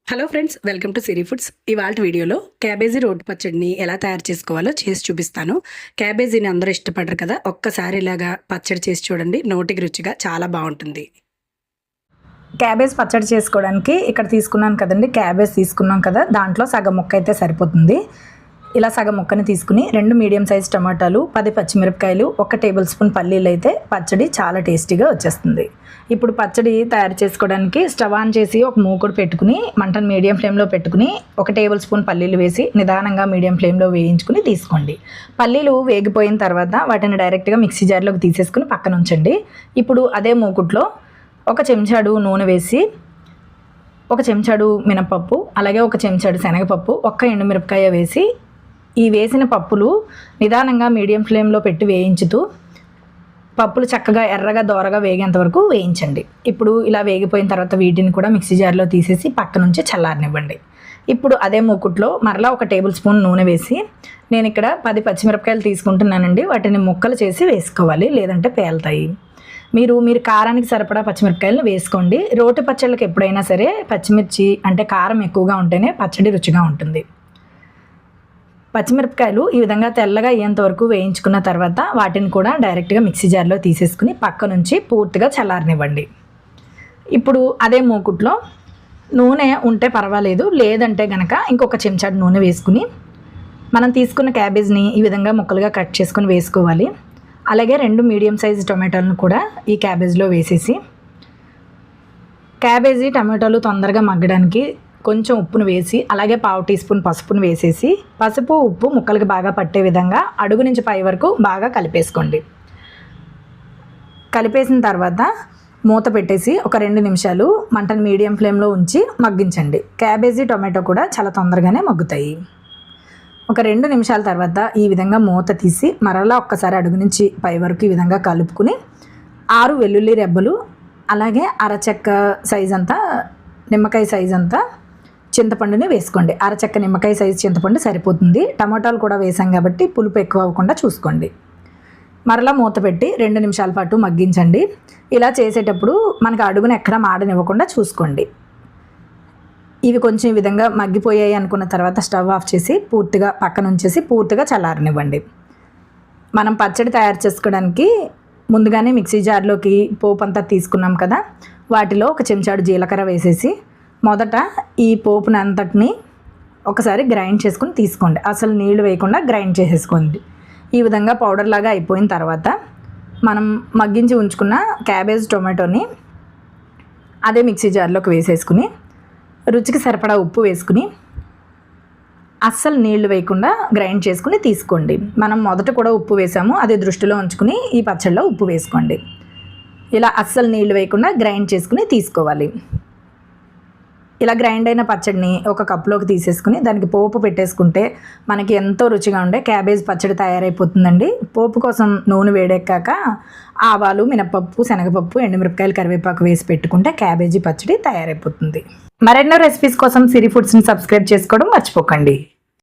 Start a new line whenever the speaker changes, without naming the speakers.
Hello friends, welcome to Siri foods. ఇవాళ వీడియోలో cabbage రోటి పచ్చడిని ఎలా తయారు చేసుకోవాలో చేసి చూపిస్తాను. క్యాబేజీని అందరూ ఇష్టపడరు కదా, ఒక్కసారి ఇలాగా పచ్చడి చేసి చూడండి. నోటికి రుచిగా చాలా బాగుంటుంది.
క్యాబేజ్ పచ్చడి చేసుకోవడానికి ఇక్కడ తీసుకున్నాను కదండి, క్యాబేజ్ తీసుకున్నాం కదా, దాంట్లో సగం ముక్క అయితే సరిపోతుంది. ఇలా సగం ముక్కని తీసుకుని 2 మీడియం సైజ్ టమాటాలు, 10 పచ్చిమిరపకాయలు, 1 టేబుల్ స్పూన్ పల్లీలు అయితే పచ్చడి చాలా టేస్టీగా వచ్చేస్తుంది. ఇప్పుడు పచ్చడి తయారు చేసుకోవడానికి స్టవ్ ఆన్ చేసి ఒక మూకుడు పెట్టుకుని మంటను మీడియం ఫ్లేమ్లో పెట్టుకుని 1 టేబుల్ స్పూన్ పల్లీలు వేసి నిదానంగా మీడియం ఫ్లేమ్లో వేయించుకుని తీసుకోండి. పల్లీలు వేగిపోయిన తర్వాత వాటిని డైరెక్ట్గా మిక్సీ జార్లోకి తీసేసుకుని పక్కన ఉంచండి. ఇప్పుడు అదే మూకుట్లో 1 చెంచాడు నూనె వేసి 1 చెంచాడు మినపప్పు, అలాగే 1 చెంచాడు శనగపప్పు, 1 ఎండుమిరపకాయ వేసి ఈ వేసిన పప్పులు నిదానంగా మీడియం ఫ్లేమ్లో పెట్టి వేయించుతూ పప్పులు చక్కగా ఎర్రగా దోరగా వేగేంత వరకు వేయించండి. ఇప్పుడు ఇలా వేగిపోయిన తర్వాత వీటిని కూడా మిక్సీ జార్లో తీసేసి పక్క నుంచి చల్లారనివ్వండి. ఇప్పుడు అదే మూకుట్లో మరలా 1 టేబుల్ స్పూన్ నూనె వేసి నేను ఇక్కడ 10 పచ్చిమిరపకాయలు తీసుకుంటున్నానండి. వాటిని ముక్కలు చేసి వేసుకోవాలి, లేదంటే పేలుతాయి. మీరు కారానికి సరిపడా పచ్చిమిరపకాయలను వేసుకోండి. రోటి పచ్చళ్ళకి ఎప్పుడైనా సరే పచ్చిమిర్చి అంటే కారం ఎక్కువగా ఉంటేనే పచ్చడి రుచిగా ఉంటుంది. పచ్చిమిరపకాయలు ఈ విధంగా తెల్లగా అయ్యేంత వరకు వేయించుకున్న తర్వాత వాటిని కూడా డైరెక్ట్గా మిక్సీ జార్లో తీసేసుకుని పక్క నుంచి పూర్తిగా చల్లారనివ్వండి. ఇప్పుడు అదే మూకుట్లో నూనె ఉంటే పర్వాలేదు, లేదంటే కనుక ఇంకొక చెంచాడు నూనె వేసుకుని మనం తీసుకున్న క్యాబేజ్ని ఈ విధంగా ముక్కలుగా కట్ చేసుకుని వేసుకోవాలి. అలాగే 2 మీడియం సైజు టొమాటోలను కూడా ఈ క్యాబేజ్లో వేసేసి క్యాబేజీ టమాటోలు తొందరగా మగ్గడానికి కొంచెం ఉప్పును వేసి అలాగే 1/2 టీ స్పూన్ పసుపును వేసేసి పసుపు ఉప్పు ముక్కలకి బాగా పట్టే విధంగా అడుగు నుంచి పై వరకు బాగా కలిపేసుకోండి. కలిపేసిన తర్వాత మూత పెట్టేసి ఒక 2 నిమిషాలు మంటను మీడియం ఫ్లేమ్లో ఉంచి మగ్గించండి. క్యాబేజీ టొమాటో కూడా చాలా తొందరగానే మగ్గుతాయి. ఒక 2 నిమిషాల తర్వాత ఈ విధంగా మూత తీసి మరలా ఒక్కసారి అడుగు నుంచి పై వరకు ఈ విధంగా కలుపుకుని 6 వెల్లుల్లి రెబ్బలు, అలాగే అరచెక్క సైజ్ అంతా నిమ్మకాయ సైజ్ అంతా చింతపండుని వేసుకోండి. అరచెక్క నిమ్మకాయ సైజు చింతపండు సరిపోతుంది. టమాటాలు కూడా వేసాం కాబట్టి పులుపు ఎక్కువ అవ్వకుండా చూసుకోండి. మరలా మూత పెట్టి 2 నిమిషాల పాటు మగ్గించండి. ఇలా చేసేటప్పుడు మనకు అడుగున ఎక్కడ మాడనివ్వకుండా చూసుకోండి. ఇవి కొంచెం ఈ విధంగా మగ్గిపోయాయి అనుకున్న తర్వాత స్టవ్ ఆఫ్ చేసి పూర్తిగా పక్కన ఉంచేసి పూర్తిగా చల్లారనివ్వండి. మనం పచ్చడి తయారు చేసుకోవడానికి ముందుగానే మిక్సీ జార్లోకి పోపు అంతా తీసుకున్నాం కదా, వాటిలో 1 చెంచాడు జీలకర్ర వేసేసి మొదట ఈ పోపుని అంతటిని ఒకసారి గ్రైండ్ చేసుకుని తీసుకోండి. అసలు నీళ్లు వేయకుండా గ్రైండ్ చేసేసుకోండి. ఈ విధంగా పౌడర్ లాగా అయిపోయిన తర్వాత మనం మగ్గించి ఉంచుకున్న క్యాబేజ్ టొమాటోని అదే మిక్సీ జార్లోకి వేసేసుకుని రుచికి సరిపడా ఉప్పు వేసుకుని అస్సలు నీళ్లు వేయకుండా గ్రైండ్ చేసుకుని తీసుకోండి. మనం మొదట కూడా ఉప్పు వేసాము, అది దృష్టిలో ఉంచుకుని ఈ పచ్చడిలో ఉప్పు వేసుకోండి. ఇలా అస్సలు నీళ్లు వేయకుండా గ్రైండ్ చేసుకుని తీసుకోవాలి. ఇలా గ్రైండ్ అయిన పచ్చడిని ఒక కప్లోకి తీసేసుకుని దానికి పోపు పెట్టేసుకుంటే మనకి ఎంతో రుచిగా ఉండే క్యాబేజ్ పచ్చడి తయారైపోతుందండి. పోపు కోసం నూనె వేడెక్కాక ఆవాలు, మినపప్పు, శనగపప్పు, ఎండుమిరపకాయలు, కరివేపాకు వేసి పెట్టుకుంటే క్యాబేజీ పచ్చడి తయారైపోతుంది. మరెన్నో రెసిపీస్ కోసం సిరి ఫుడ్స్ని సబ్స్క్రైబ్ చేసుకోవడం మర్చిపోకండి.